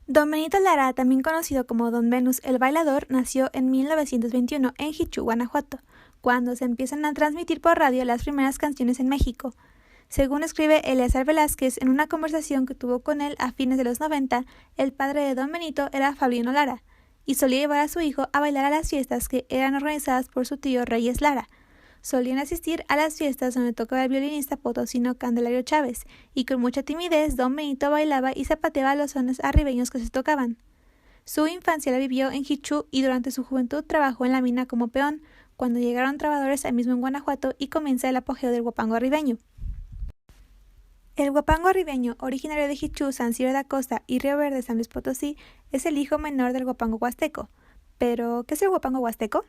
Don Benito Lara, también conocido como Don Venus el Bailador, nació en 1921 en Jichú, Guanajuato, cuando se empiezan a transmitir por radio las primeras canciones en México. Según escribe Eleazar Velázquez en una conversación que tuvo con él a fines de los 90, el padre de Don Benito era Fabiano Lara, y solía llevar a su hijo a bailar a las fiestas que eran organizadas por su tío Reyes Lara. Solían asistir a las fiestas donde tocaba el violinista potosino Candelario Chávez, y con mucha timidez Don Benito bailaba y zapateaba los sones arribeños que se tocaban. Su infancia la vivió en Jichú y durante su juventud trabajó en la mina como peón, cuando llegaron trovadores ahí mismo en Guanajuato y comienza el apogeo del huapango arribeño. El huapango arribeño, originario de Jichú, San Ciro de Acosta y Río Verde, San Luis Potosí, es el hijo menor del huapango huasteco. ¿Pero qué es el huapango huasteco?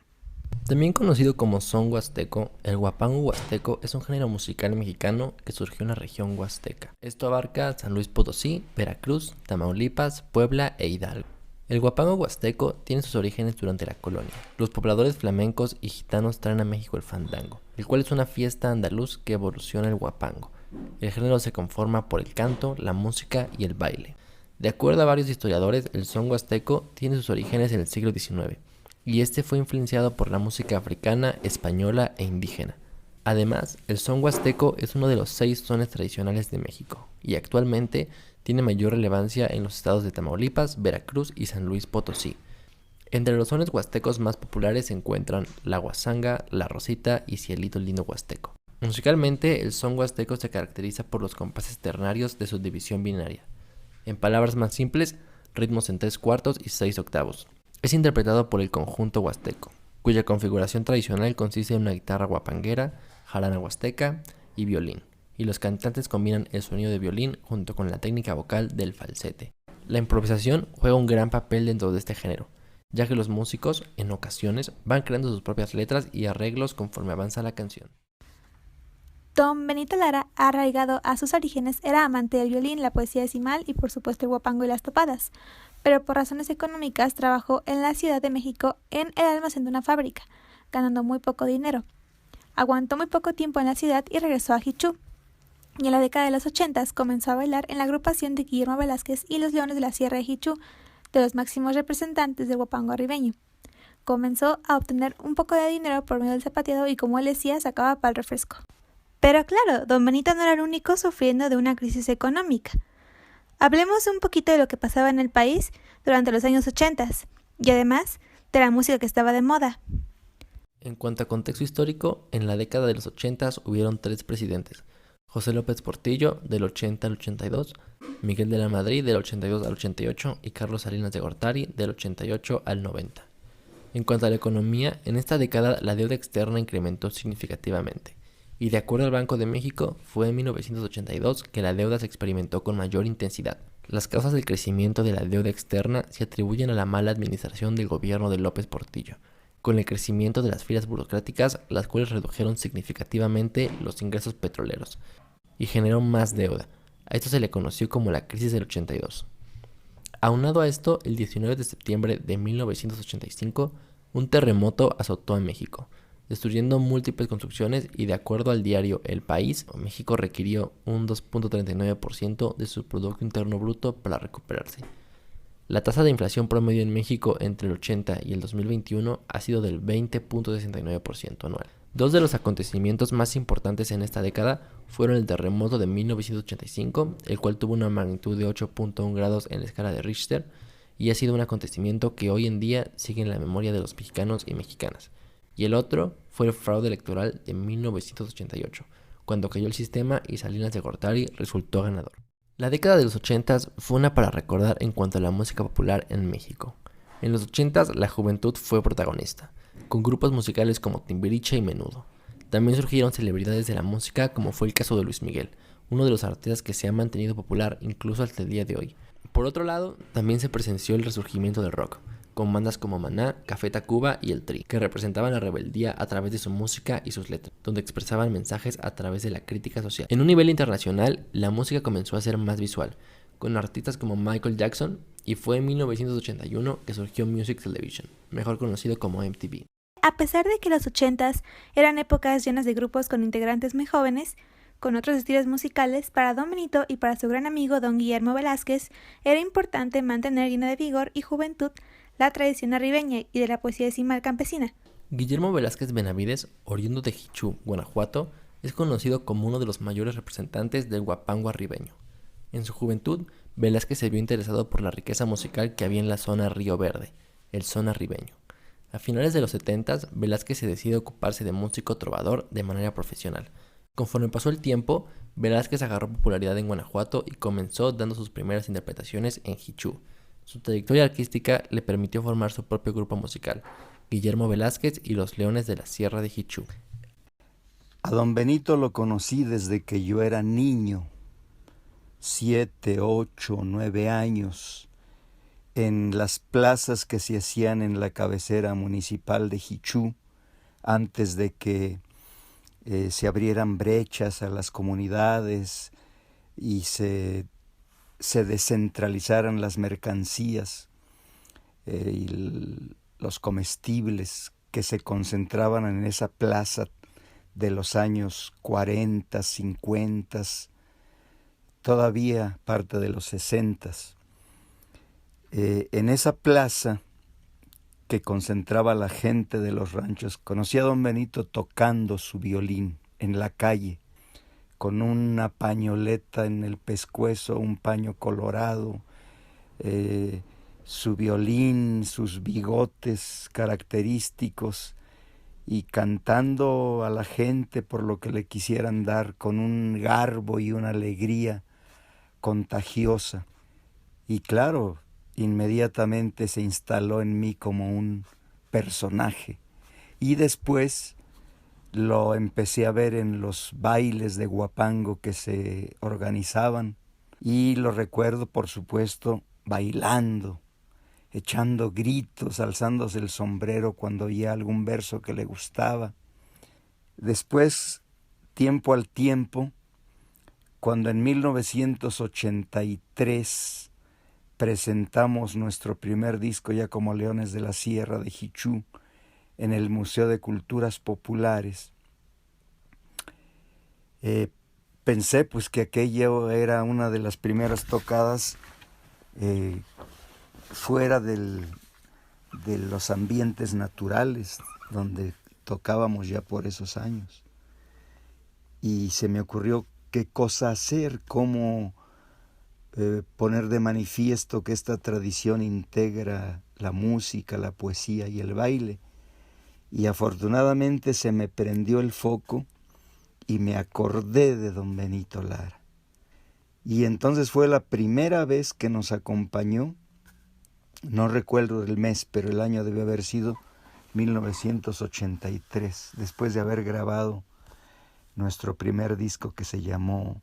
También conocido como son huasteco, el huapango huasteco es un género musical mexicano que surgió en la región huasteca. Esto abarca San Luis Potosí, Veracruz, Tamaulipas, Puebla e Hidalgo. El huapango huasteco tiene sus orígenes durante la colonia. Los pobladores flamencos y gitanos traen a México el fandango, el cual es una fiesta andaluz que evoluciona el huapango. El género se conforma por el canto, la música y el baile. De acuerdo a varios historiadores, el son huasteco tiene sus orígenes en el siglo XIX. Y este fue influenciado por la música africana, española e indígena. Además, el son huasteco es uno de los 6 sones tradicionales de México, y actualmente tiene mayor relevancia en los estados de Tamaulipas, Veracruz y San Luis Potosí. Entre los sones huastecos más populares se encuentran la guasanga, la rosita y cielito lindo huasteco. Musicalmente, el son huasteco se caracteriza por los compases ternarios de su división binaria. En palabras más simples, ritmos en 3/4 y 6/8. Es interpretado por el conjunto huasteco, cuya configuración tradicional consiste en una guitarra huapanguera, jarana huasteca y violín, y los cantantes combinan el sonido de violín junto con la técnica vocal del falsete. La improvisación juega un gran papel dentro de este género, ya que los músicos, en ocasiones, van creando sus propias letras y arreglos conforme avanza la canción. Don Benito Lara, arraigado a sus orígenes, era amante del violín, la poesía decimal y por supuesto el huapango y las topadas, pero por razones económicas trabajó en la Ciudad de México en el almacén de una fábrica, ganando muy poco dinero. Aguantó muy poco tiempo en la ciudad y regresó a Jichú. Y en la década de los 80 comenzó a bailar en la agrupación de Guillermo Velázquez y los Leones de la Sierra de Jichú, de los máximos representantes del huapango arribeño. Comenzó a obtener un poco de dinero por medio del zapateado y, como él decía, sacaba para el refresco. Pero claro, Don Benito no era el único sufriendo de una crisis económica. Hablemos un poquito de lo que pasaba en el país durante los años 80 y además de la música que estaba de moda. En cuanto a contexto histórico, en la década de los 80 hubieron 3 presidentes: José López Portillo del 80 al 82, Miguel de la Madrid del 82 al 88 y Carlos Salinas de Gortari del 88 al 90. En cuanto a la economía, en esta década la deuda externa incrementó significativamente. Y de acuerdo al Banco de México, fue en 1982 que la deuda se experimentó con mayor intensidad. Las causas del crecimiento de la deuda externa se atribuyen a la mala administración del gobierno de López Portillo, con el crecimiento de las filas burocráticas, las cuales redujeron significativamente los ingresos petroleros y generó más deuda. A esto se le conoció como la crisis del 82. Aunado a esto, el 19 de septiembre de 1985, un terremoto azotó a México, destruyendo múltiples construcciones, y de acuerdo al diario El País, México requirió un 2.39% de su Producto Interno Bruto para recuperarse. La tasa de inflación promedio en México entre el 80 y el 2021 ha sido del 20.69% anual. 2 de los acontecimientos más importantes en esta década fueron el terremoto de 1985, el cual tuvo una magnitud de 8.1 grados en la escala de Richter, y ha sido un acontecimiento que hoy en día sigue en la memoria de los mexicanos y mexicanas. Y el otro fue el fraude electoral de 1988, cuando cayó el sistema y Salinas de Gortari resultó ganador. La década de los 80 fue una para recordar en cuanto a la música popular en México. En los 80 la juventud fue protagonista, con grupos musicales como Timbiriche y Menudo. También surgieron celebridades de la música, como fue el caso de Luis Miguel, uno de los artistas que se ha mantenido popular incluso hasta el día de hoy. Por otro lado, también se presenció el resurgimiento del rock, con bandas como Maná, Café Tacuba y El Tri, que representaban la rebeldía a través de su música y sus letras, donde expresaban mensajes a través de la crítica social. En un nivel internacional, la música comenzó a ser más visual, con artistas como Michael Jackson, y fue en 1981 que surgió Music Television, mejor conocido como MTV. A pesar de que los 80s eran épocas llenas de grupos con integrantes muy jóvenes, con otros estilos musicales, para don Benito y para su gran amigo don Guillermo Velázquez era importante mantener llena de vigor y juventud la tradición arribeña y de la poesía decimal campesina. Guillermo Velázquez Benavides, oriundo de Jichú, Guanajuato, es conocido como uno de los mayores representantes del huapango arribeño. En su juventud, Velázquez se vio interesado por la riqueza musical que había en la zona Río Verde, el son arribeño. A finales de los 70, Velázquez se decide ocuparse de músico trovador de manera profesional. Conforme pasó el tiempo, Velázquez agarró popularidad en Guanajuato y comenzó dando sus primeras interpretaciones en Jichú. Su trayectoria artística le permitió formar su propio grupo musical, Guillermo Velázquez y los Leones de la Sierra de Jichú. A don Benito lo conocí desde que yo era niño, 7, 8, 9 años, en las plazas que se hacían en la cabecera municipal de Jichú, antes de que se abrieran brechas a las comunidades y se descentralizaran las mercancías y los comestibles que se concentraban en esa plaza de los años 40, 50, todavía parte de los 60. En esa plaza que concentraba la gente de los ranchos, conocí a don Benito tocando su violín en la calle, con una pañoleta en el pescuezo, un paño colorado, su violín, sus bigotes característicos, y cantando a la gente por lo que le quisieran dar, con un garbo y una alegría contagiosa. Y claro, inmediatamente se instaló en mí como un personaje. Y después lo empecé a ver en los bailes de huapango que se organizaban, y lo recuerdo, por supuesto, bailando, echando gritos, alzándose el sombrero cuando oía algún verso que le gustaba. Después, tiempo al tiempo, cuando en 1983 presentamos nuestro primer disco ya como Leones de la Sierra de Jichú en el Museo de Culturas Populares, pensé pues que aquello era una de las primeras tocadas fuera de los ambientes naturales donde tocábamos ya por esos años. Y se me ocurrió qué cosa hacer, cómo poner de manifiesto que esta tradición integra la música, la poesía y el baile. Y afortunadamente se me prendió el foco y me acordé de don Benito Lara. Y entonces fue la primera vez que nos acompañó. No recuerdo el mes, pero el año debe haber sido 1983, después de haber grabado nuestro primer disco que se llamó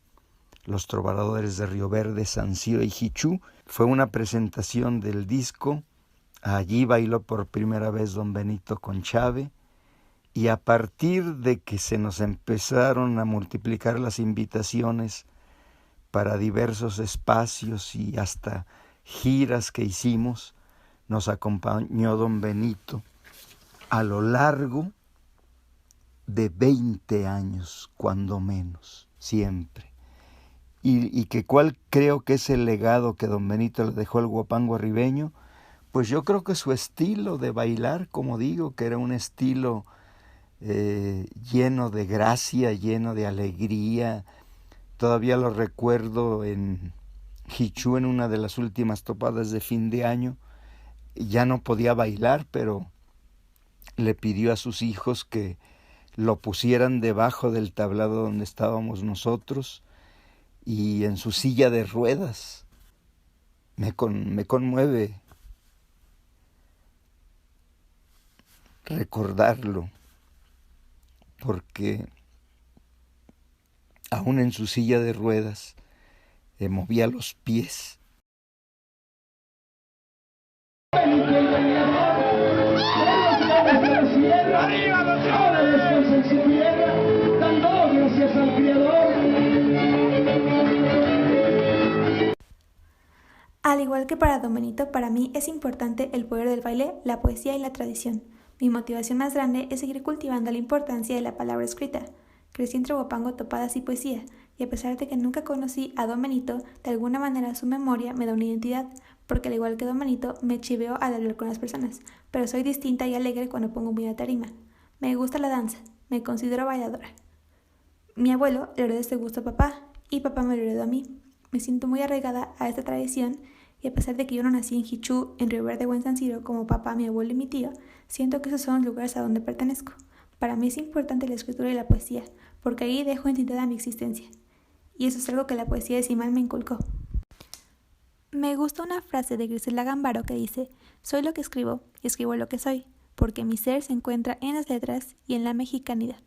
Los Trovadores de Río Verde, San Ciro y Jichú. Fue una presentación del disco. Allí bailó por primera vez don Benito con Chave, y a partir de que se nos empezaron a multiplicar las invitaciones para diversos espacios y hasta giras que hicimos, nos acompañó don Benito a lo largo de 20 años, cuando menos, siempre. Y que cuál creo que es el legado que don Benito le dejó al huapango arribeño, pues yo creo que su estilo de bailar, como digo, que era un estilo lleno de gracia, lleno de alegría. Todavía lo recuerdo en Jichú, en una de las últimas topadas de fin de año. Ya no podía bailar, pero le pidió a sus hijos que lo pusieran debajo del tablado donde estábamos nosotros, y en su silla de ruedas. Me conmueve recordarlo, porque aún en su silla de ruedas movía los pies. Al igual que para don Benito, para mí es importante el poder del baile, la poesía y la tradición, Mi motivación más grande es seguir cultivando la importancia de la palabra escrita. Crecí entre guapango, topadas y poesía, y a pesar de que nunca conocí a Don Benito, de alguna manera su memoria me da una identidad, porque al igual que Don Benito, me chiveo al hablar con las personas, pero soy distinta y alegre cuando pongo un video a tarima. Me gusta la danza, me considero bailadora. Mi abuelo le heredó este gusto a papá, y papá me lo heredó a mí. Me siento muy arraigada a esta tradición, y a pesar de que yo no nací en Hichú, en Río Verde o en San Ciro como papá, mi abuelo y mi tío, siento que esos son los lugares a donde pertenezco. Para mí es importante la escritura y la poesía, porque ahí dejo entidad mi existencia. Y eso es algo que la poesía decimal me inculcó. Me gusta una frase de Griselda Gambaro que dice: soy lo que escribo y escribo lo que soy, porque mi ser se encuentra en las letras y en la mexicanidad.